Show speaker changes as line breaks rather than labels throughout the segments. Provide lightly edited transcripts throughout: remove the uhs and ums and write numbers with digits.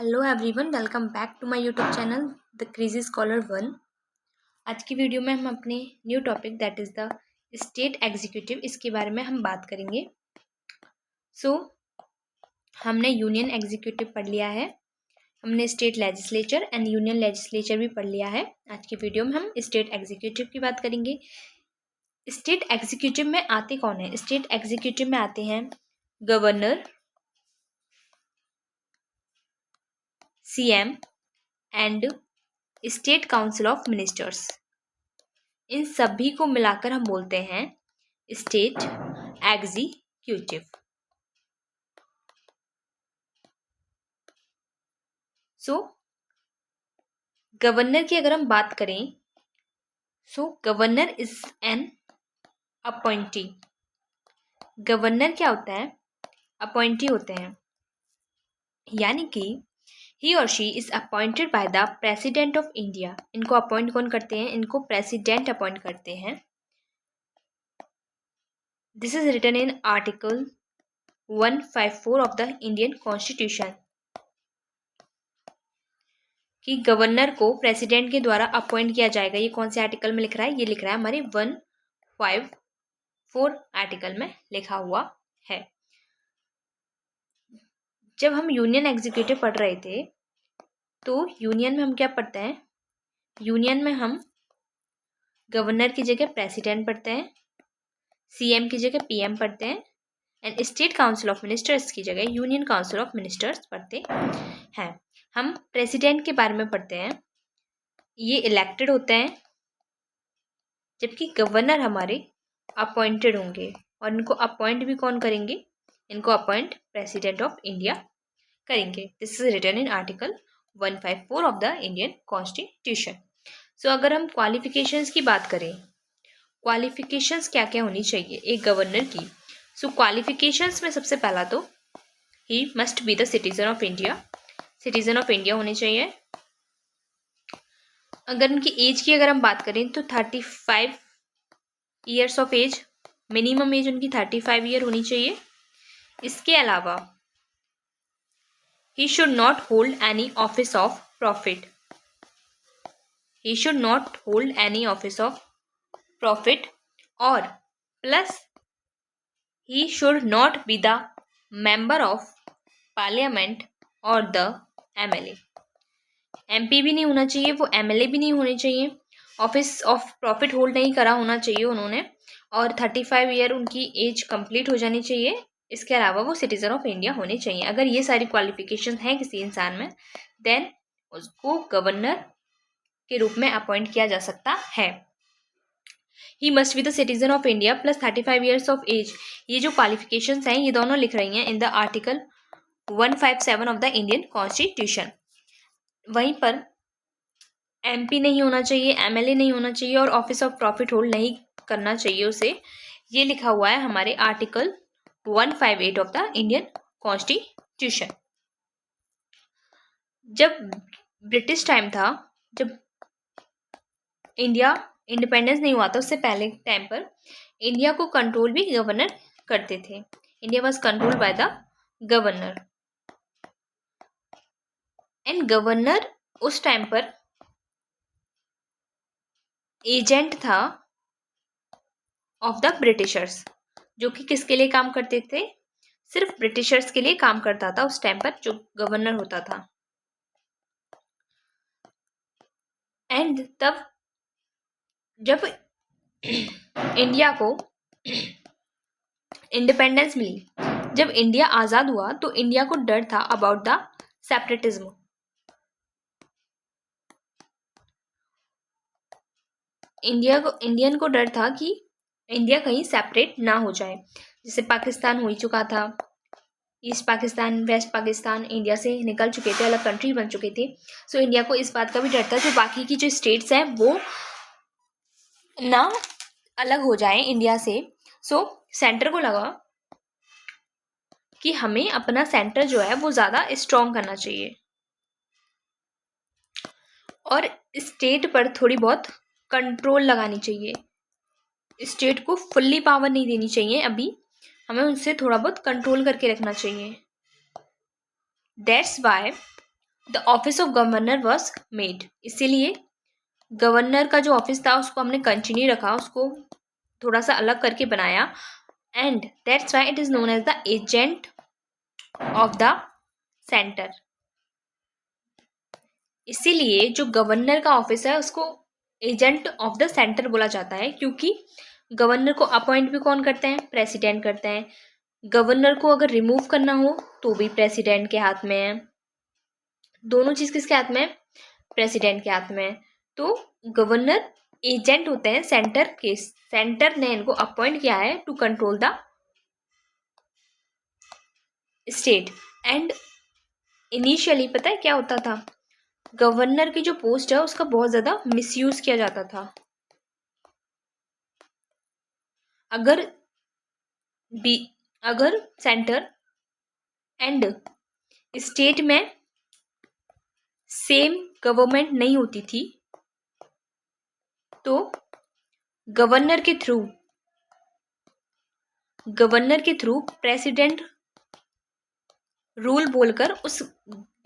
Hello everyone, welcome back to my YouTube channel the crazy scholar 1। आज की video में हम अपने new topic that is the state executive इसके बारे में हम बात करेंगे। हमने यूनियन एग्जीक्यूटिव पढ़ लिया है, हमने state legislature and union legislature भी पढ़ लिया है। आज की वीडियो में हम स्टेट एग्जीक्यूटिव की बात करेंगे। स्टेट एग्जीक्यूटिव में आते कौन है? स्टेट एग्जीक्यूटिव में आते हैं governor, CM and state council of ministers. इन सभी को मिलाकर हम बोलते हैं स्टेट एग्जीक्यूटिव। गवर्नर की अगर हम बात करें, governor is an appointee. Governor क्या होता है? अपॉइंटी होते हैं, यानी कि ही और she is appointed by the president of India. इनको अपॉइंट कौन करते हैं? इनको प्रेसिडेंट अपॉइंट करते हैं। This is written in article 154 of the Indian constitution कि गवर्नर को प्रेसिडेंट के द्वारा अपॉइंट किया जाएगा। ये कौन से आर्टिकल में लिख रहा है? ये लिख रहा है हमारे 154 आर्टिकल में लिखा हुआ है। जब हम यूनियन एग्जीक्यूटिव पढ़ रहे थे तो यूनियन में हम क्या पढ़ते हैं? यूनियन में हम गवर्नर की जगह प्रेसिडेंट पढ़ते हैं, सीएम की जगह पीएम पढ़ते हैं and state council of ministers की जगह यूनियन काउंसिल ऑफ मिनिस्टर्स पढ़ते हैं। हम प्रेसिडेंट के बारे में पढ़ते हैं, ये इलेक्टेड होते हैं, जबकि गवर्नर हमारे अपॉइंटेड होंगे। और इनको अपॉइंट भी कौन करेंगे? इनको अपॉइंट प्रेसिडेंट ऑफ इंडिया करेंगे। This is written in article 154 of the Indian constitution. अगर हम क्वालिफिकेशंस की बात करें, क्वालिफिकेशंस क्या क्या होनी चाहिए एक गवर्नर की? क्वालिफिकेशंस में सबसे पहला तो ही must be the citizen of India. Citizen of India होने चाहिए। अगर उनकी एज की अगर हम बात करें तो 35 years of age, minimum age उनकी 35 ईयर होनी चाहिए। इसके अलावा he should not hold any office of profit. He should not hold any office of profit और plus he should not be the member of parliament और the MLA. MP भी नहीं होना चाहिए, वो MLA भी नहीं होने चाहिए, ऑफिस ऑफ प्रॉफिट होल्ड नहीं करा होना चाहिए उन्होंने, और 35 ईयर उनकी एज कंप्लीट हो जानी चाहिए। इसके अलावा वो सिटीजन ऑफ इंडिया होने चाहिए। अगर ये सारी क्वालिफिकेशन हैं किसी इंसान में, देन उसको गवर्नर के रूप में अपॉइंट किया जा सकता है। He must be the citizen of India plus 35 years of age. ये जो क्वालिफिकेशंस हैं ये दोनों लिख रही हैं in the article 157 of the Indian constitution. वहीं पर MP नहीं होना चाहिए, MLA नहीं होना चाहिए और ऑफिस ऑफ प्रॉफिट होल्ड नहीं करना चाहिए उसे। ये लिखा हुआ है हमारे article 158 of the Indian constitution. जब ब्रिटिश टाइम था, जब इंडिया इंडिपेंडेंस नहीं हुआ था, उससे पहले टाइम पर इंडिया को कंट्रोल भी गवर्नर करते थे। India was control by the governor and governor उस टाइम पर एजेंट था ऑफ द ब्रिटिशर्स, जो कि किसके लिए काम करते थे? सिर्फ ब्रिटिशर्स के लिए काम करता था उस टाइम पर जो गवर्नर होता था। एंड तब जब इंडिया को इंडिपेंडेंस मिली, जब इंडिया आज़ाद हुआ तो इंडिया को डर था अबाउट द सेपरेटिज्म। इंडियन को डर था कि इंडिया कहीं सेपरेट ना हो जाए। जैसे पाकिस्तान हो ही चुका था, east Pakistan, west Pakistan India से निकल चुके थे, अलग कंट्री बन चुके थे। इंडिया को इस बात का भी डर था जो बाकी की जो स्टेट्स हैं वो ना अलग हो जाए इंडिया से। सेंटर को लगा कि हमें अपना सेंटर जो है वो ज़्यादा स्ट्रॉन्ग करना चाहिए और स्टेट पर थोड़ी बहुत कंट्रोल लगानी चाहिए। स्टेट को फुल्ली पावर नहीं देनी चाहिए, अभी हमें उनसे थोड़ा बहुत कंट्रोल करके रखना चाहिए। That's why the office of governor was made, इसीलिए गवर्नर का जो ऑफिस था उसको हमने कंटिन्यू रखा, उसको थोड़ा सा अलग करके बनाया, and that's why it is known as the agent of the centre. इसीलिए जो गवर्नर का ऑफिस है उसको एजेंट ऑफ द सेंटर बोला जाता है, क्योंकि गवर्नर को अपॉइंट भी कौन करते हैं? प्रेसिडेंट करते हैं। गवर्नर को अगर रिमूव करना हो तो भी प्रेसिडेंट के हाथ में है। दोनों चीज किसके हाथ में है? प्रेसिडेंट के हाथ में है। तो गवर्नर एजेंट होते हैं सेंटर के, सेंटर ने इनको अपॉइंट किया है to control the state. And initially पता है क्या होता था? गवर्नर की जो पोस्ट है उसका बहुत ज्यादा मिसयूज किया जाता था। अगर बी अगर सेंटर एंड स्टेट में सेम गवर्नमेंट नहीं होती थी तो गवर्नर के थ्रू प्रेसिडेंट रूल बोलकर उस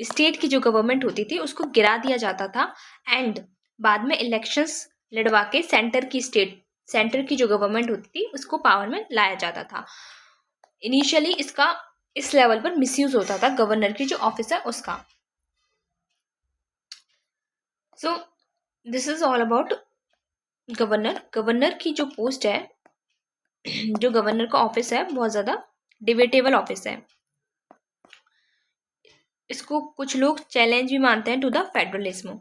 स्टेट की जो गवर्नमेंट होती थी उसको गिरा दिया जाता था, एंड बाद में इलेक्शंस लड़वा के सेंटर की जो गवर्नमेंट होती थी उसको पावर में लाया जाता था। इनिशियली इसका इस लेवल पर मिसयूज होता था गवर्नर की जो ऑफिस है उसका। So this is all about governor. Governor की जो पोस्ट है, जो गवर्नर का ऑफिस है, बहुत ज़्यादा डिबेटेबल ऑफिस है। इसको कुछ लोग चैलेंज भी मानते हैं टू द फेडरलिज्म।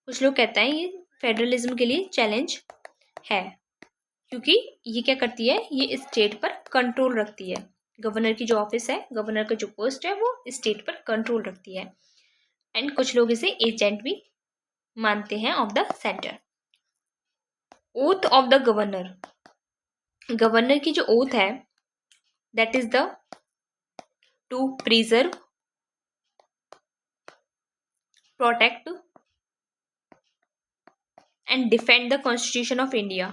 कुछ लोग कहते हैं ये फेडरलिज्म के लिए चैलेंज है, क्योंकि ये क्या करती है? ये स्टेट पर कंट्रोल रखती है। गवर्नर की जो ऑफिस है, गवर्नर का जो पोस्ट है, वो स्टेट पर कंट्रोल रखती है। एंड कुछ लोग इसे एजेंट भी मानते हैं of the centre. Oath of the governor, governor की जो ओथ है that is the to preserve, protect and defend the constitution of India.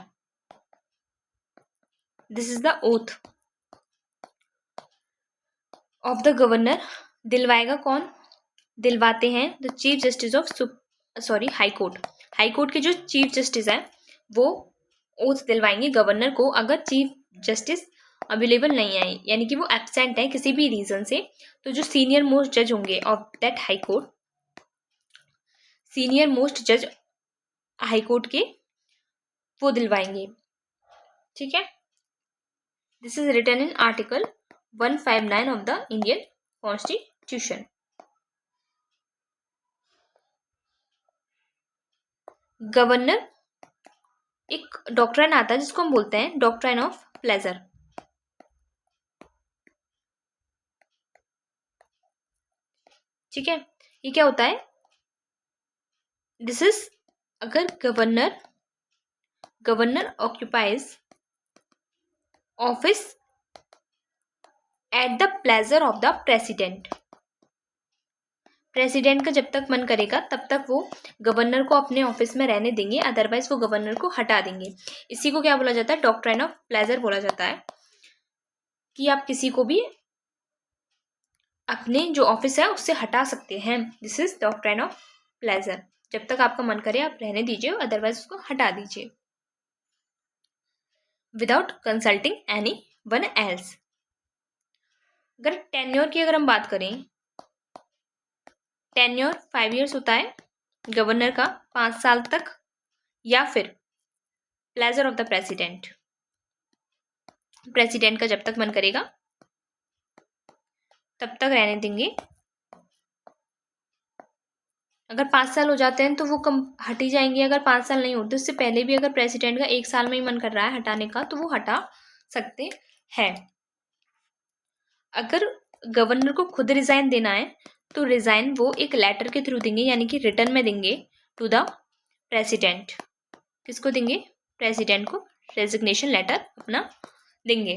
This is the oath of the governor. दिलवाएगा कौन? दिलवाते हैं the chief justice of high court. High court के जो chief justice हैं वो ओथ दिलवाएंगे गवर्नर को, अगर चीफ जस्टिस अवेलेबल नहीं आए, यानी कि वो एब्सेंट है किसी भी रीजन से, तो जो सीनियर मोस्ट जज होंगे of that high court, senior most जज हाई कोर्ट के, वो दिलवाएंगे। ठीक है, this is written in article 159 of the Indian constitution. Governor एक डॉक्ट्राइन आता है जिसको हम बोलते हैं डॉक्ट्राइन ऑफ प्लेजर। ठीक है, ये क्या होता है? दिस इज अगर governor occupies office at the pleasure of the president. President का जब तक मन करेगा तब तक वो गवर्नर को अपने ऑफिस में रहने देंगे, अदरवाइज वो गवर्नर को हटा देंगे। इसी को क्या बोला जाता है? डॉक्ट्राइन ऑफ प्लेजर बोला जाता है, कि आप किसी को भी अपने जो ऑफिस है उससे हटा सकते हैं। This is doctrine of pleasure. जब तक आपका मन करे आप रहने दीजिए, अदरवाइज उसको हटा दीजिए without consulting any one else. अगर टेन्योर की हम बात करें, टेन्योर 5 years होता है गवर्नर का, 5 साल तक, या फिर pleasure of the president, president का जब तक मन करेगा तब तक रहने देंगे। अगर 5 साल हो जाते हैं तो वो कम हट ही जाएंगे। अगर 5 साल नहीं होते, उससे पहले भी अगर प्रेसिडेंट का 1 साल में ही मन कर रहा है हटाने का तो वो हटा सकते हैं। अगर गवर्नर को खुद रिजाइन देना है तो रिजाइन वो एक लेटर के थ्रू देंगे, यानी कि रिटर्न में देंगे टू द प्रेसिडेंट। किसको देंगे? प्रेसिडेंट को रेजिग्नेशन लेटर अपना देंगे।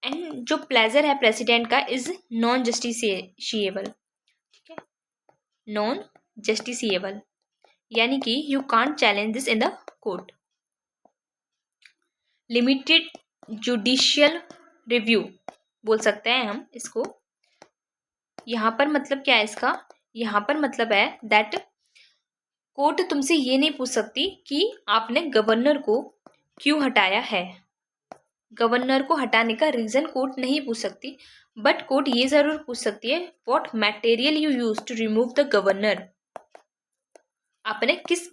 एंड जो प्लेजर है प्रेसिडेंट का इज नॉन जस्टिसिएबल। ठीक है, नॉन जस्टिसिएबल, यानी कि you can't challenge this in the court. Limited judicial review बोल सकते हैं हम इसको। यहाँ पर मतलब क्या है इसका, यहाँ पर मतलब है दैट कोर्ट तुमसे ये नहीं पूछ सकती कि आपने गवर्नर को क्यों हटाया है। गवर्नर को हटाने का रीजन कोर्ट नहीं पूछ सकती, बट कोर्ट ये जरूर पूछ सकती है what material you use to remove the governor. आपने किस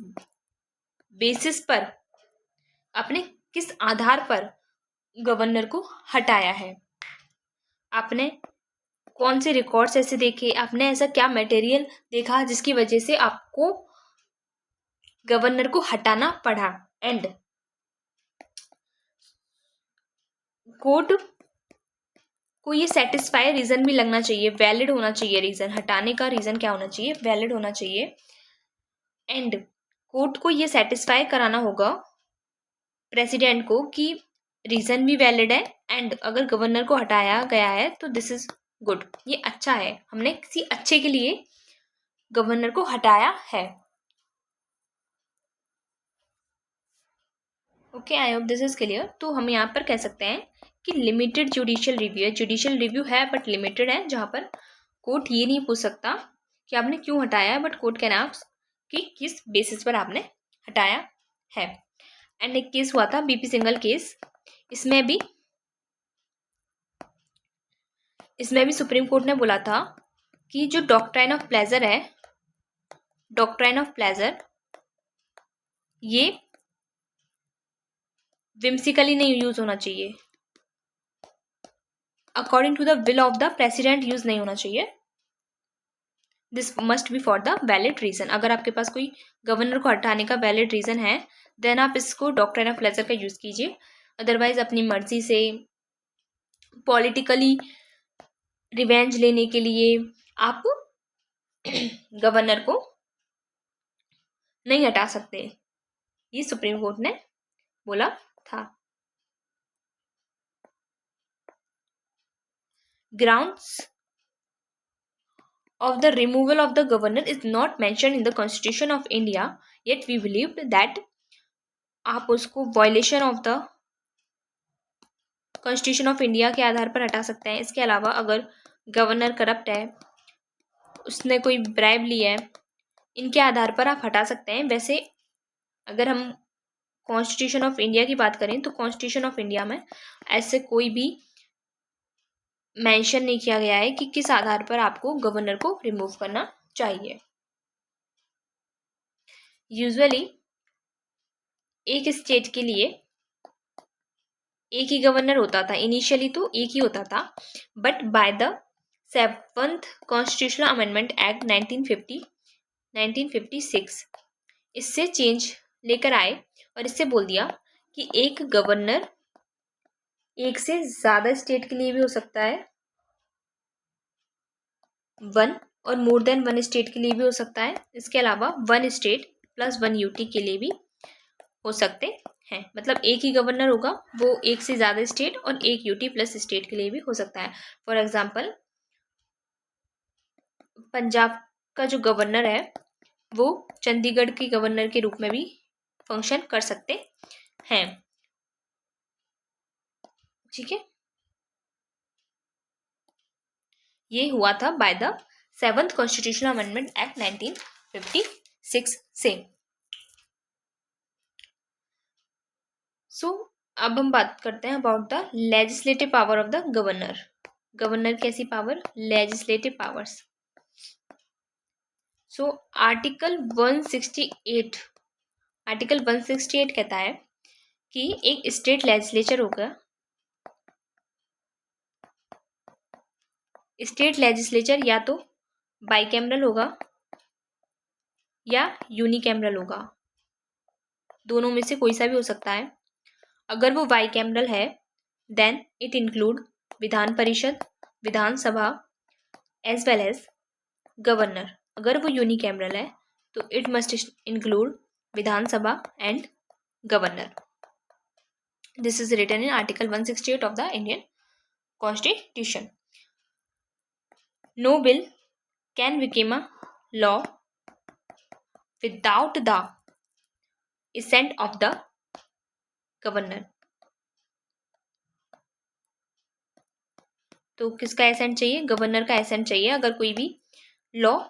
बेसिस पर, आपने किस आधार पर गवर्नर को हटाया है, आपने कौन से रिकॉर्ड्स ऐसे देखे, आपने ऐसा क्या मटेरियल देखा जिसकी वजह से आपको गवर्नर को हटाना पड़ा। एंड कोर्ट को ये सेटिस्फाई रीजन भी लगना चाहिए, वैलिड होना चाहिए रीजन, हटाने का रीजन क्या होना चाहिए, वैलिड होना चाहिए। एंड कोर्ट को ये सेटिस्फाई कराना होगा प्रेसिडेंट को कि रीजन भी वैलिड है, एंड अगर गवर्नर को हटाया गया है तो दिस इज गुड, ये अच्छा है, हमने किसी अच्छे के लिए गवर्नर को हटाया है। Okay, I hope this is clear. तो हम यहाँ पर कह सकते हैं कि लिमिटेड जुडिशियल रिव्यू है, जुडिशियल रिव्यू है बट लिमिटेड है, जहाँ पर कोर्ट ये नहीं पूछ सकता कि आपने क्यों हटाया है, बट कोर्ट कैन आस्क कि किस बेसिस पर आपने हटाया है। एंड एक केस हुआ था बीपी सिंघल केस, इसमें भी सुप्रीम कोर्ट ने बोला था कि जो डॉक्ट्राइन ऑफ प्लेजर है, डॉक्ट्राइन ऑफ प्लेजर ये विम्सिकली नहीं यूज होना चाहिए, according to the will of the president use नहीं होना चाहिए, this must be for the valid reason. अगर आपके पास कोई गवर्नर को हटाने का वैलिड रीजन है देन आप इसको डॉक्ट्राइन ऑफ प्लेजर का यूज कीजिए, अदरवाइज अपनी मर्जी से पॉलिटिकली रिवेंज लेने के लिए आप गवर्नर को नहीं हटा सकते, ये सुप्रीम कोर्ट ने बोला था। Grounds of the removal of the governor is not mentioned in the constitution of India, yet we believed that आप उसको violation of the constitution of India के आधार पर हटा सकते हैं। इसके अलावा अगर गवर्नर करप्ट है, उसने कोई ब्राइब ली है, इनके आधार पर आप हटा सकते हैं। वैसे अगर हम कॉन्स्टिट्यूशन ऑफ इंडिया की बात करें तो कॉन्स्टिट्यूशन ऑफ इंडिया में ऐसे कोई भी मेंशन नहीं किया गया है कि किस आधार पर आपको गवर्नर को रिमूव करना चाहिए। यूजुअली एक स्टेट के लिए एक ही गवर्नर होता था, इनिशियली तो एक ही होता था, but by the 7th constitutional amendment act 1956 इससे चेंज लेकर आए और इससे बोल दिया कि एक गवर्नर एक से ज़्यादा स्टेट के लिए भी हो सकता है, वन और मोर देन वन स्टेट के लिए भी हो सकता है। इसके अलावा one state plus one UT के लिए भी हो सकते हैं, मतलब एक ही गवर्नर होगा, वो एक से ज़्यादा स्टेट और एक यूटी प्लस स्टेट के लिए भी हो सकता है। फॉर एग्जांपल पंजाब का जो गवर्नर है वो चंडीगढ़ के गवर्नर के रूप में भी फंक्शन कर सकते हैं। ठीक है, ये हुआ था by the 7th constitutional amendment act 1956 से। सो अब हम बात करते हैं about the legislative power of the governor. Governor कैसी power, legislative powers. So article 168 कहता है कि एक स्टेट लेजिस्लेचर होगा, स्टेट लेजिस्लेचर या तो बाइकैमरल होगा या यूनिकैमरल होगा, दोनों में से कोई सा भी हो सकता है। अगर वो बाइकैमरल है then it include Vidhan Parishad, Vidhan Sabha as well as governor. अगर वो यूनिकैमरल है तो it must include Vidhan Sabha and governor. This is written in article 168 of the Indian constitution. No bill can become a law without the assent of the governor. तो किसका accent चाहिए? Governor का accent चाहिए अगर कोई भी लॉ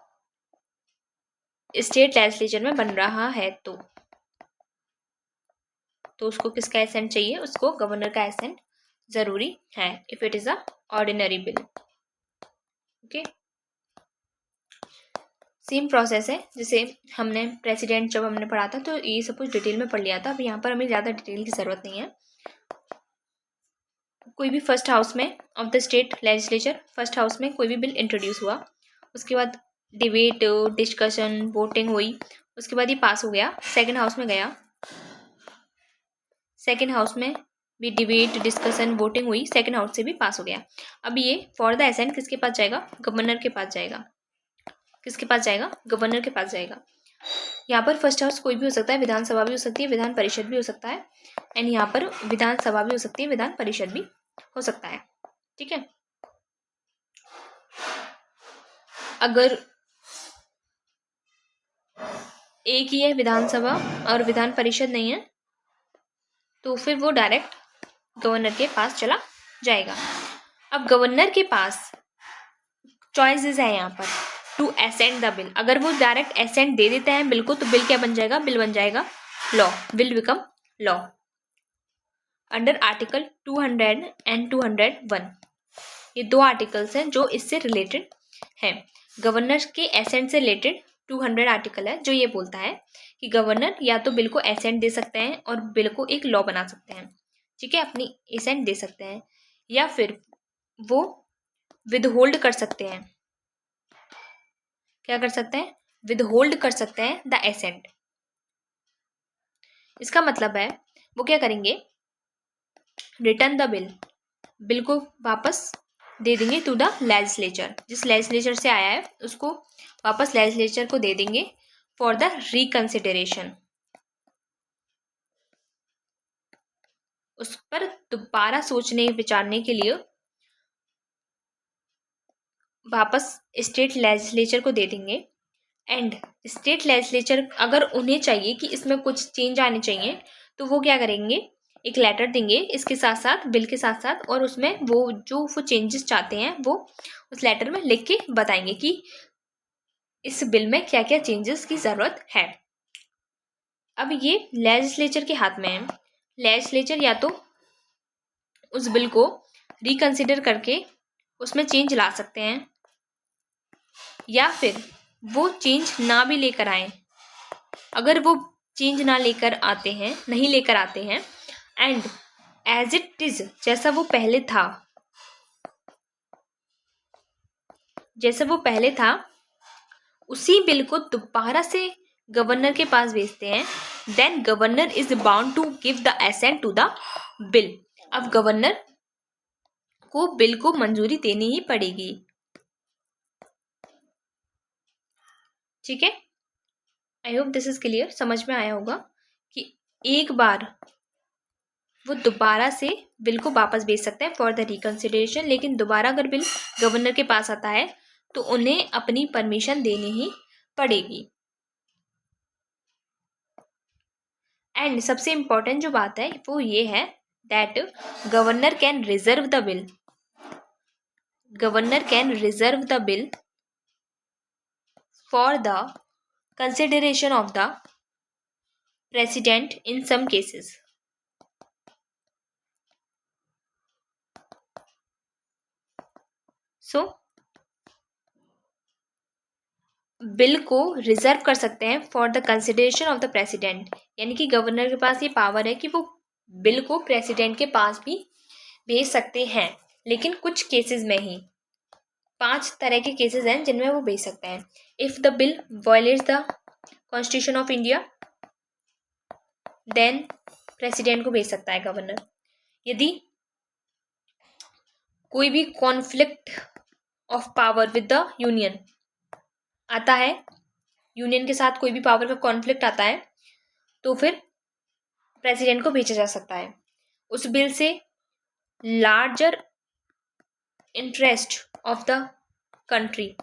स्टेट लेजिस्लेचर में बन रहा है तो उसको किसका एसेंट चाहिए? उसको गवर्नर का एसेंट जरूरी है if it is a ordinary bill. Okay, same process है जैसे हमने प्रेसिडेंट जब हमने पढ़ा था तो ये सब कुछ डिटेल में पढ़ लिया था। अब यहाँ पर हमें ज़्यादा डिटेल की ज़रूरत नहीं है। कोई भी फर्स्ट हाउस में of the state legislature, first house में कोई भी बिल इंट्रोड्यूस हुआ, उसके बाद डिबेट, डिस्कशन, वोटिंग हुई, उसके बाद ये पास हो गया, सेकेंड हाउस में गया, सेकेंड हाउस में भी डिबेट, डिस्कशन, वोटिंग हुई, सेकेंड हाउस से भी पास हो गया। अब ये फॉर द एसेंट किसके पास जाएगा? गवर्नर के पास जाएगा। किसके पास जाएगा? गवर्नर के पास जाएगा। यहाँ पर फर्स्ट हाउस कोई भी हो सकता है, विधानसभा भी हो सकती है, विधान परिषद भी हो सकता है, एंड यहाँ पर विधानसभा भी हो सकती है, विधान परिषद भी हो सकता है। ठीक है, अगर एक ही है विधानसभा और विधान परिषद नहीं है तो फिर वो डायरेक्ट गवर्नर के पास चला जाएगा। अब गवर्नर के पास चॉइसेस है यहाँ पर टू एसेंट द बिल। अगर वो डायरेक्ट एसेंट दे देते हैं बिल को तो बिल क्या बन जाएगा? बिल बन जाएगा law, will become law under article 200 and 201। ये दो आर्टिकल्स हैं जो इससे रिलेटेड हैं। गवर्नर के एसेंट से रिलेटेड 200 आर्टिकल है जो ये बोलता है कि गवर्नर या तो बिल को एसेंट दे सकते हैं और बिल को एक लॉ बना सकते हैं। ठीक है, अपनी एसेंट दे सकते हैं या फिर वो विदहोल्ड कर सकते हैं। क्या कर सकते हैं? विदहोल्ड कर सकते हैं द एसेंट। इसका मतलब है वो क्या करेंगे? रिटर्न द बिल, बिल को वापस दे देंगे टू द लेजिस्लेचर, जिस लेजिस्लेचर से आया है उसको वापस लेजिस्लेचर को दे देंगे फॉर द रिकंसिडरेशन। उस पर दोबारा सोचने विचारने के लिए वापस स्टेट लेजिस्लेचर को दे देंगे। एंड स्टेट लेजिस्लेचर अगर उन्हें चाहिए कि इसमें कुछ चेंज आने चाहिए तो वो क्या करेंगे? एक लेटर देंगे इसके साथ साथ, बिल के साथ साथ, और उसमें वो चेंजेस चाहते हैं वो उस लेटर में लिख के बताएंगे कि इस बिल में क्या क्या चेंजेस की ज़रूरत है। अब ये लेजिस्लेचर के हाथ में है। लेजिस्लेचर या तो उस बिल को रिकंसिडर करके उसमें चेंज ला सकते हैं या फिर वो चेंज ना भी लेकर आए। अगर वो चेंज ना लेकर आते हैं, नहीं लेकर आते हैं, एंड एज इट इज जैसा वो पहले था उसी बिल को दोबारा से गवर्नर के पास भेजते हैं, then governor is bound to give the assent to the bill. अब गवर्नर को बिल को मंजूरी देनी ही पड़ेगी। ठीक है, I hope this is clear. समझ में आया होगा कि एक बार वो दोबारा से बिल को वापस भेज सकते हैं फॉर द रिकंसिडरेशन, लेकिन दोबारा अगर बिल गवर्नर के पास आता है तो उन्हें अपनी परमिशन देनी ही पड़ेगी। एंड सबसे इम्पोर्टेंट जो बात है वो ये है that governor can reserve the bill. Governor can reserve the bill for the consideration of the president in some cases. So bill को रिजर्व कर सकते हैं for the consideration of the president, यानी कि गवर्नर के पास ये पावर है कि वो बिल को प्रेसिडेंट के पास भी भेज सकते हैं, लेकिन कुछ केसेस में ही। 5 तरह के केसेस हैं जिनमें वो भेज सकते हैं। If the bill violates the constitution of India then president को भेज सकता है गवर्नर। यदि कोई भी conflict of power with the union आता है, यूनियन के साथ कोई भी पावर का कॉन्फ्लिक्ट आता है तो फिर प्रेसिडेंट को भेजा जा सकता है। उस बिल से larger interest of the country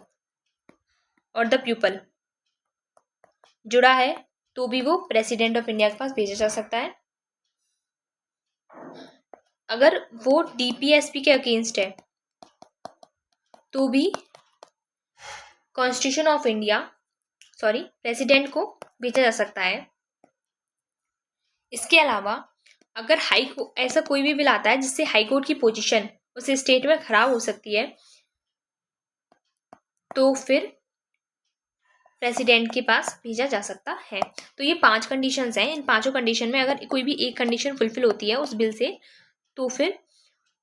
और द पीपल जुड़ा है तो भी वो प्रेसिडेंट ऑफ इंडिया के पास भेजा जा सकता है। अगर वो डीपीएसपी के अगेंस्ट है, तो भी कॉन्स्टिट्यूशन ऑफ इंडिया प्रेसिडेंट को भेजा जा सकता है। इसके अलावा अगर ऐसा कोई भी बिल आता है जिससे हाई कोर्ट की पोजीशन उस स्टेट में खराब हो सकती है, तो फिर प्रेसिडेंट के पास भेजा जा सकता है। तो ये 5 कंडीशंस हैं। इन 5 कंडीशन में अगर कोई भी एक कंडीशन फुलफिल होती है उस बिल से, तो फिर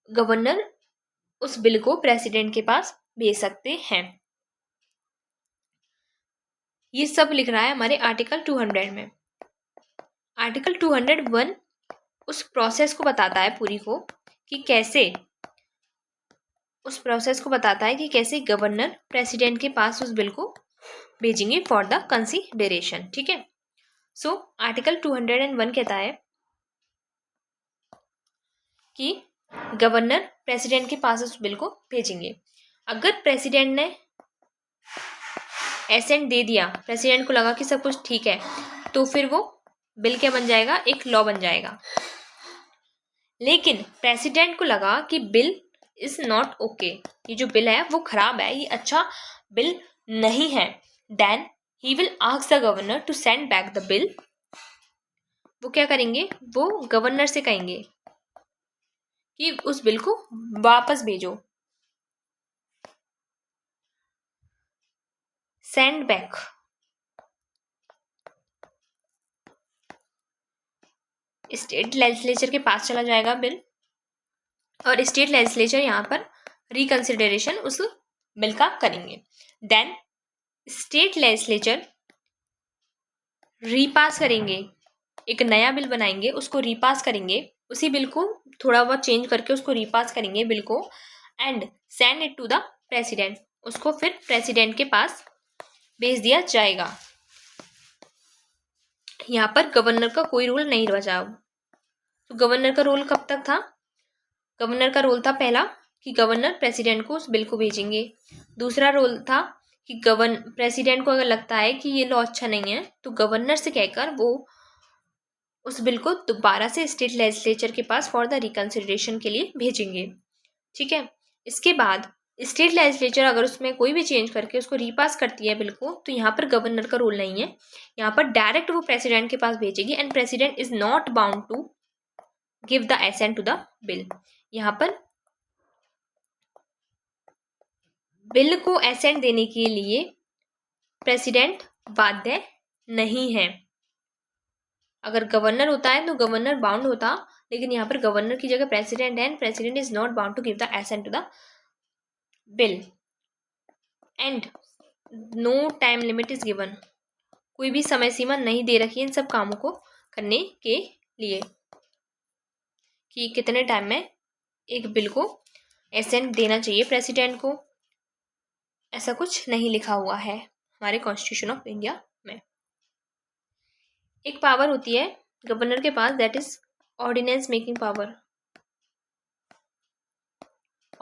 गवर्नर उस बिल को प्रेसिडेंट के पास भेज सकते हैं। ये सब लिख रहा है हमारे आर्टिकल 200 में। आर्टिकल 201 उस प्रोसेस को बताता है पूरी को कि कैसे गवर्नर प्रेसिडेंट के पास उस बिल को भेजेंगे फॉर द कंसीडरेशन। ठीक है। सो आर्टिकल 201 कहता है कि गवर्नर प्रेसिडेंट के पास उस बिल को भेजेंगे। अगर प्रेसिडेंट ने एसेंट दे दिया, प्रेसिडेंट को लगा कि सब कुछ ठीक है, तो फिर वो बिल क्या बन जाएगा, एक लॉ बन जाएगा। लेकिन प्रेसिडेंट को लगा कि बिल इज नॉट ओके, ये जो बिल है वो खराब है, ये अच्छा बिल नहीं है, then he will ask the governor to send back the bill. वो क्या करेंगे, वो गवर्नर से कहेंगे कि उस बिल को वापस भेजो, सेंड बैक। स्टेट लेजिस्लेचर के पास चला जाएगा बिल, और स्टेट लेजिस्लेचर यहाँ पर रिकंसिडरेशन उस बिल का करेंगे। देन स्टेट लेजिस्लेचर रीपास करेंगे, एक नया बिल बनाएंगे, उसको रीपास करेंगे, उसी बिल को थोड़ा बहुत चेंज करके उसको रीपास करेंगे बिल को, and send it to the president. उसको फिर प्रेसिडेंट के पास भेज दिया जाएगा। यहाँ पर गवर्नर का कोई रोल नहीं बचा अब। तो गवर्नर का रोल कब तक था, गवर्नर का रोल था पहला कि गवर्नर प्रेसिडेंट को उस बिल को भेजेंगे। दूसरा रोल था कि प्रेसिडेंट को अगर लगता है कि ये लॉ अच्छा नहीं है, तो गवर्नर से कहकर वो उस बिल को दोबारा से स्टेट लेजिस्लेचर के पास फॉर द रिकंसिडरेशन के लिए भेजेंगे। ठीक है। इसके बाद स्टेट लेजिस्लेचर अगर उसमें कोई भी चेंज करके उसको रीपास करती है बिल को, तो यहाँ पर गवर्नर का रोल नहीं है, यहाँ पर डायरेक्ट वो प्रेसिडेंट के पास भेजेगी, and president is not bound to give the assent to the bill. यहाँ पर बिल को एसेंट देने के लिए प्रेसिडेंट बाध्य नहीं है। अगर गवर्नर होता है तो गवर्नर बाउंड होता, लेकिन यहाँ पर गवर्नर की जगह प्रेसिडेंट है, and president is not bound to give the assent to the bill, and no time limit is given. कोई भी समय सीमा नहीं दे रखी है इन सब कामों को करने के लिए कि कितने टाइम में एक बिल को एसेंट देना चाहिए प्रेसिडेंट को, ऐसा कुछ नहीं लिखा हुआ है हमारे कॉन्स्टिट्यूशन ऑफ इंडिया में। एक पावर होती है गवर्नर के पास, that is ordinance making power.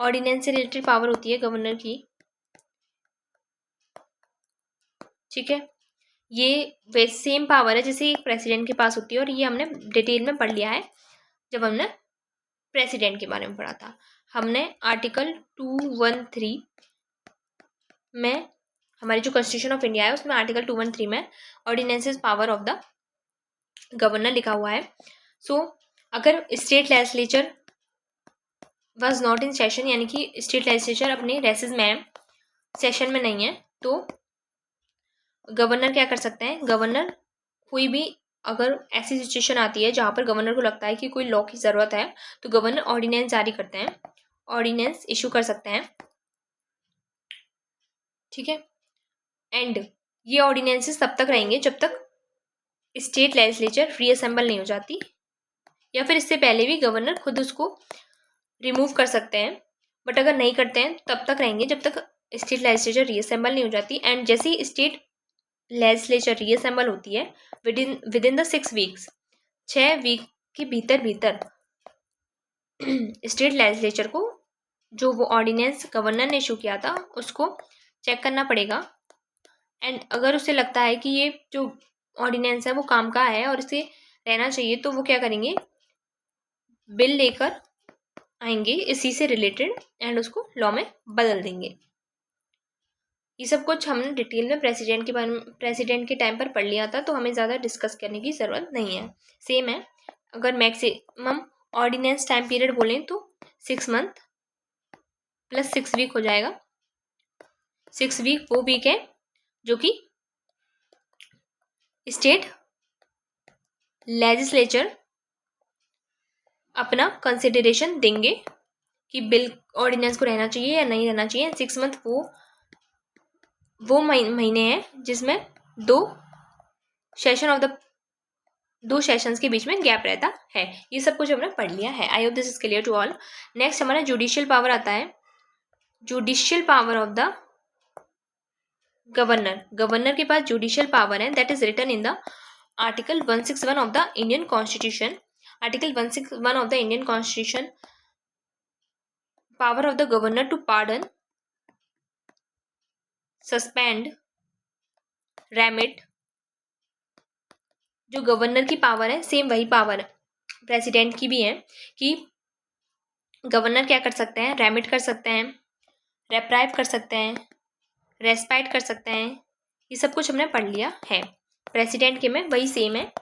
Ordinance से रिलेटेड पावर होती है गवर्नर की। ठीक है। ये सेम पावर है जैसे एक प्रेसिडेंट के पास होती है, और ये हमने डिटेल में पढ़ लिया है जब हमने प्रेसिडेंट के बारे में पढ़ा था। हमने आर्टिकल 213 में, हमारी जो कॉन्स्टिट्यूशन ऑफ इंडिया है उसमें आर्टिकल 213 में ordinances power of the governor लिखा हुआ है। सो अगर state legislature was not in session, यानी कि स्टेट लेजिस्लेचर अपने रेसेस में है, सेशन में नहीं है, तो गवर्नर क्या कर सकते हैं, गवर्नर कोई भी अगर ऐसी सिचुएशन आती है जहाँ पर गवर्नर को लगता है कि कोई लॉ की ज़रूरत है, तो गवर्नर ऑर्डिनेंस जारी करते हैं, ऑर्डिनेंस इशू कर सकते हैं। ठीक है। एंड ये ऑर्डिनेंसेस तब तक रहेंगे जब तक स्टेट लेजिस्लेचर रीअसेंबल नहीं हो जाती, या फिर इससे पहले भी गवर्नर खुद उसको रिमूव कर सकते हैं, बट अगर नहीं करते हैं तब तक रहेंगे जब तक स्टेट लेजिस्लेचर रीअसेंबल नहीं हो जाती। एंड जैसे ही स्टेट लेजिस्लेचर रीअसेंबल होती है within the 6 weeks, 6 week के भीतर स्टेट लेजिस्लेचर को जो वो ऑर्डिनेंस गवर्नर ने इशू किया था उसको चेक करना पड़ेगा, एंड अगर उसे लगता है कि ये जो ऑर्डिनेंस है वो काम का है और इसे रहना चाहिए, तो वो क्या करेंगे, बिल लेकर आएंगे इसी से रिलेटेड, एंड उसको लॉ में बदल देंगे। ये सब कुछ हमने डिटेल में प्रेसिडेंट के बारे में प्रेसिडेंट के टाइम पर पढ़ लिया था, तो हमें ज़्यादा डिस्कस करने की ज़रूरत नहीं है। सेम है, अगर मैक्सिमम ऑर्डिनेंस टाइम पीरियड बोलें तो 6 मंथ प्लस 6 वीक हो जाएगा। 6 वीक वो वीक है जो कि स्टेट लेजिस्लेचर अपना कंसिडरेशन देंगे कि बिल ऑर्डिनेंस को रहना चाहिए या नहीं रहना चाहिए। 6 मंथ वो महीने हैं जिसमें दो सेशंस के बीच में गैप रहता है। ये सब कुछ हमने पढ़ लिया है। I hope this is clear to all. Next हमारा जुडिशियल पावर आता है। Judicial power of the governor. Governor के पास जुडिशियल पावर है, that is written in the article 161 of the Indian constitution. Article 161 of the Indian constitution, power of the governor to pardon, suspend, remit. जो governor की power है same वही power president की भी है कि गवर्नर क्या कर सकते हैं, रेमिट कर सकते हैं, रेप्राइव कर सकते हैं, रेस्पाइट कर सकते हैं। ये सब कुछ हमने पढ़ लिया है। प्रेसिडेंट के में वही सेम है,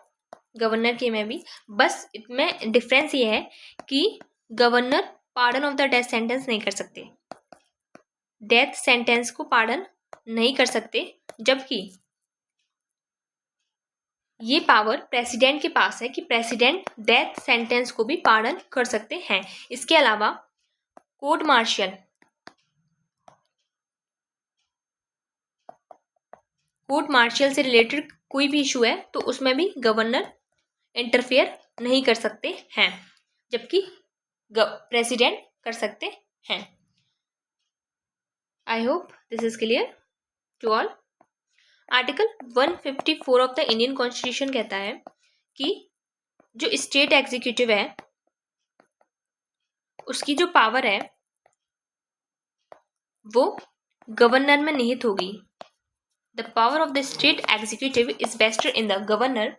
गवर्नर के में भी, बस इसमें डिफरेंस ये है कि governor pardon of the death sentence नहीं कर सकते, डेथ सेंटेंस को पार्डन नहीं कर सकते, जबकि ये पावर प्रेसिडेंट के पास है कि प्रेसिडेंट डेथ सेंटेंस को भी पार्डन कर सकते हैं। इसके अलावा कोर्ट मार्शल से रिलेटेड कोई भी इशू है तो उसमें भी गवर्नर इंटरफेयर नहीं कर सकते हैं, जबकि प्रेसिडेंट कर सकते हैं। I hope this is clear to all. Article 154 of the Indian constitution कहता है कि जो स्टेट एग्जीक्यूटिव है उसकी जो पावर है वो गवर्नर में निहित होगी। The power of the state executive is vested in the governor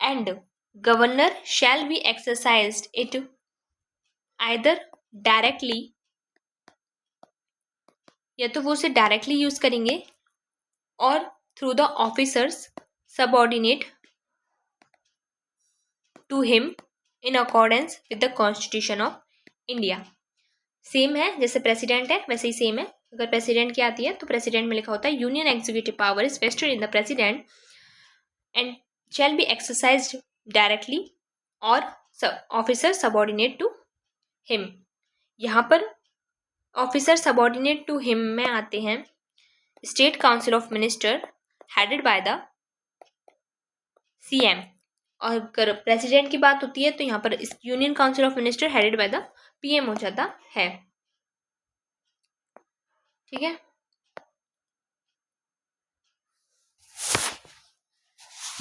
and governor shall be exercised it either directly, या तो वो उसे डायरेक्टली यूज करेंगे और through the officers subordinate to him in accordance with the constitution of India. Same है, जैसे president है वैसे ही सेम है। अगर प्रेसिडेंट की आती है तो प्रेसिडेंट में लिखा होता है union executive power is vested in the president and shall be exercised directly और ऑफिसर सबऑर्डिनेट टू हिम। यहाँ पर ऑफिसर सबऑर्डिनेट टू हिम में आते हैं state council of minister headed by the CM, और अगर प्रेसिडेंट की बात होती है तो यहाँ पर इस union council of minister headed by the PM हो जाता है। ठीक है,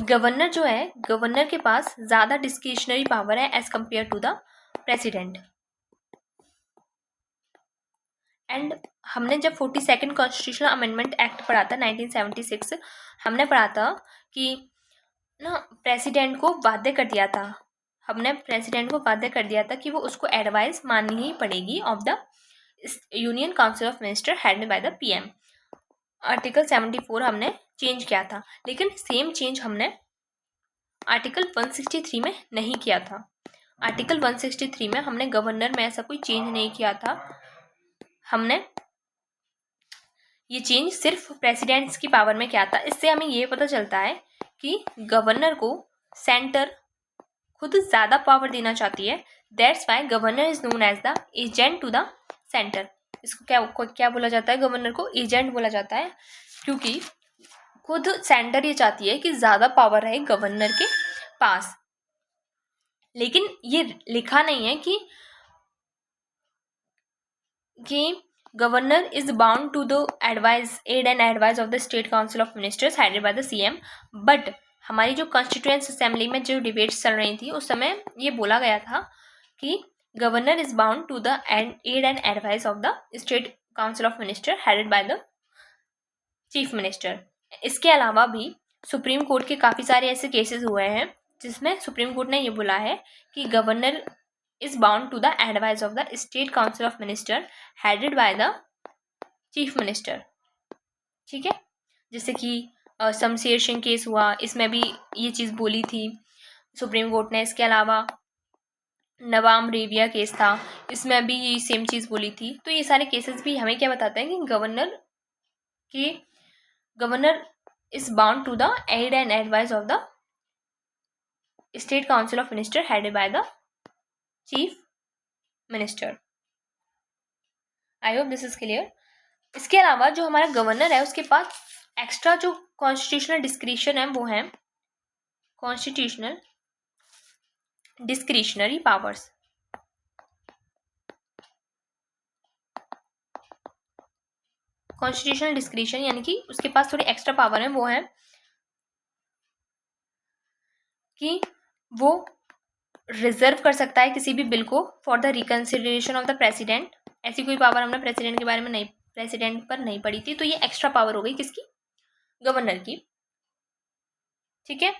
गवर्नर जो है, गवर्नर के पास ज्यादा डिस्क्रिशनरी पावर है as compare to the president. And हमने जब 42nd कॉन्स्टिट्यूशनल अमेंडमेंट एक्ट पढ़ा था 1976, हमने पढ़ा था कि ना प्रेसिडेंट को बाध्य कर दिया था, हमने प्रेसिडेंट को बाध्य कर दिया था कि वो उसको एडवाइस माननी ही पड़ेगी of the union council of minister headed by the PM. Article 74 हमने चेंज किया था, लेकिन सेम चेंज हमने आर्टिकल 163 में नहीं किया था। आर्टिकल 163 में हमने गवर्नर में ऐसा कोई चेंज नहीं किया था। हमने ये चेंज सिर्फ प्रेसिडेंट्स की पावर में किया था। इससे हमें ये पता चलता है कि गवर्नर को सेंटर खुद ज़्यादा पावर देना चाहती है। That's why governor is known as the agent to the centre. इसको क्या बोला जाता है, गवर्नर को एजेंट बोला जाता है, क्योंकि खुद सेंटर ये चाहती है कि ज़्यादा पावर रहे गवर्नर के पास। लेकिन ये लिखा नहीं है कि governor is bound to the aid and advice of the state council of ministers headed by the CM. But हमारी जो कॉन्स्टिट्यूएंट असेंबली में जो डिबेट्स चल रही थी उस समय ये बोला गया था कि governor is bound to the aid and advice of the state council of minister headed by the chief minister. इसके अलावा भी सुप्रीम कोर्ट के काफ़ी सारे ऐसे केसेस हुए हैं जिसमें सुप्रीम कोर्ट ने ये बोला है कि governor is bound to the advice of the state council of minister headed by the chief minister। ठीक है, जैसे कि शमशेर सिंह केस हुआ, इसमें भी ये चीज़ बोली थी सुप्रीम कोर्ट ने। इसके अलावा नवाम रेबिया केस था, इसमें भी ये सेम चीज़ बोली थी। तो ये सारे केसेस भी हमें क्या बताते हैं कि governor is bound to the aid and advice of the state council of minister headed by the chief minister. I hope this is clear. इसके अलावा जो हमारा गवर्नर है उसके पास एक्स्ट्रा जो कॉन्स्टिट्यूशनल डिस्क्रिशन है वो है constitutional discretionary powers. Constitutional discretion यानी कि उसके पास थोड़ी एक्स्ट्रा पावर है, वो है कि वो रिजर्व कर सकता है किसी भी बिल को for the reconsideration of the president. ऐसी कोई पावर हमने प्रेसिडेंट के बारे में नहीं, प्रेसिडेंट पर नहीं पड़ी थी। तो ये एक्स्ट्रा पावर हो गई किसकी? गवर्नर की। ठीक है,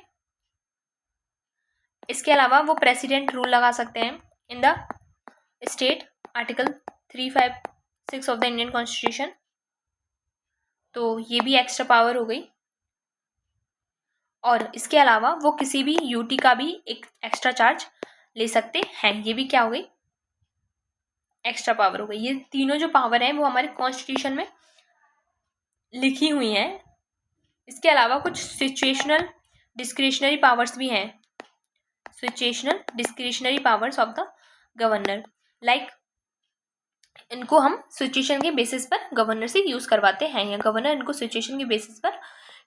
इसके अलावा वो प्रेसिडेंट रूल लगा सकते हैं in the state, article 356 of the Indian constitution. तो ये भी एक्स्ट्रा पावर हो गई। और इसके अलावा वो किसी भी यूटी का भी एक एक्स्ट्रा चार्ज ले सकते हैं। ये भी क्या हो गई? एक्स्ट्रा पावर हो गई। ये तीनों जो पावर हैं वो हमारे कॉन्स्टिट्यूशन में लिखी हुई हैं। इसके अलावा कुछ सिचुएशनल डिस्क्रिशनरी पावर्स भी हैं, situational discretionary powers of the governor. Like इनको हम सिचुएशन के बेसिस पर गवर्नर से यूज़ करवाते हैं, या गवर्नर इनको सिचुएशन के बेसिस पर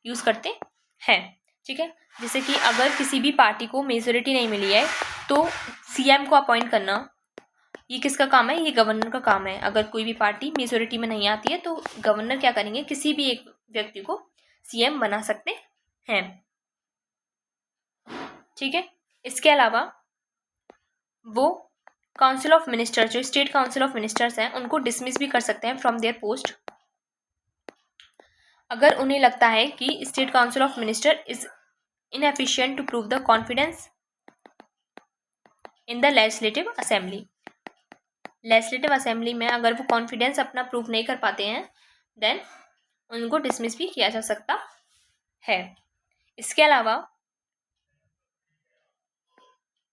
यूज़ करते हैं। ठीक है, जैसे कि अगर किसी भी पार्टी को मेजोरिटी नहीं मिली है तो सीएम को अपॉइंट करना ये किसका काम है? ये गवर्नर का काम है। अगर कोई भी पार्टी मेजोरिटी में नहीं आती है तो गवर्नर क्या करेंगे? किसी भी एक व्यक्ति को सीएम बना सकते हैं। ठीक है, इसके अलावा वो काउंसिल ऑफ मिनिस्टर, जो स्टेट काउंसिल ऑफ मिनिस्टर्स हैं, उनको डिसमिस भी कर सकते हैं फ्रॉम देयर पोस्ट अगर उन्हें लगता है कि state council of minister is inefficient to prove the confidence in the legislative assembly. Legislative assembly में अगर वो कॉन्फिडेंस अपना प्रूव नहीं कर पाते हैं देन उनको डिसमिस भी किया जा सकता है। इसके अलावा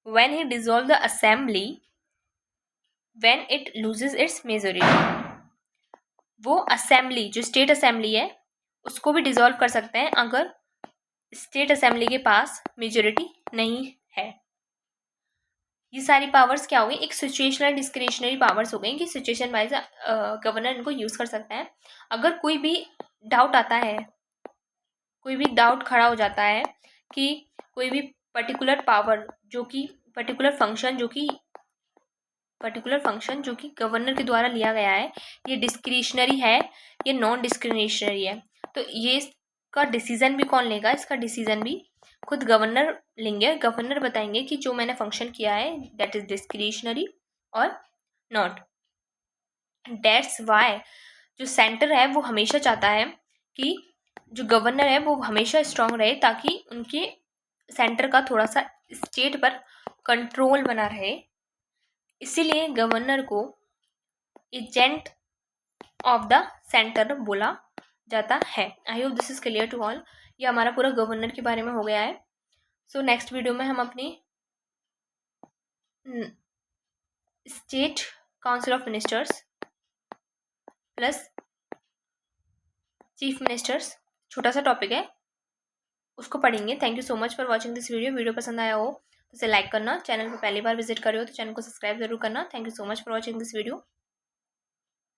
when he dissolve the assembly when it loses its majority, वो असेंबली जो स्टेट असेंबली है उसको भी डिसॉल्व कर सकते हैं अगर स्टेट असेंबली के पास मेजोरिटी नहीं है। ये सारी पावर्स क्या हो गई? एक सिचुएशनल डिस्क्रिशनरी पावर्स हो गई कि सिचुएशन वाइज गवर्नर इनको यूज़ कर सकता है। अगर कोई भी डाउट आता है, कोई भी डाउट खड़ा हो जाता है कि कोई भी पर्टिकुलर पावर जो कि पर्टिकुलर फंक्शन जो कि गवर्नर के द्वारा लिया गया है, ये डिस्क्रिशनरी है, ये नॉन डिस्क्रिशनरी है, तो ये इसका डिसीजन भी कौन लेगा? इसका डिसीजन भी खुद गवर्नर लेंगे। गवर्नर बताएंगे कि जो मैंने फंक्शन किया है दैट इज डिस्क्रिशनरी और नॉट। दैट्स वाई जो सेंटर है वो हमेशा चाहता है कि जो गवर्नर है वो हमेशा स्ट्रांग रहे ताकि उनके सेंटर का थोड़ा सा स्टेट पर कंट्रोल बना रहे। इसीलिए गवर्नर को एजेंट ऑफ द सेंटर बोला जाता है। I hope this is clear to all. ये हमारा पूरा गवर्नर के बारे में हो गया है। सो नेक्स्ट वीडियो में हम अपनी state council of ministers plus chief ministers, छोटा सा टॉपिक है, उसको पढ़ेंगे। Thank you so much for watching this video. Video पसंद आया हो तो इसे लाइक करना, चैनल पर पहली बार विजिट कर रहे हो तो चैनल को सब्सक्राइब जरूर करना। Thank you so much for watching this video.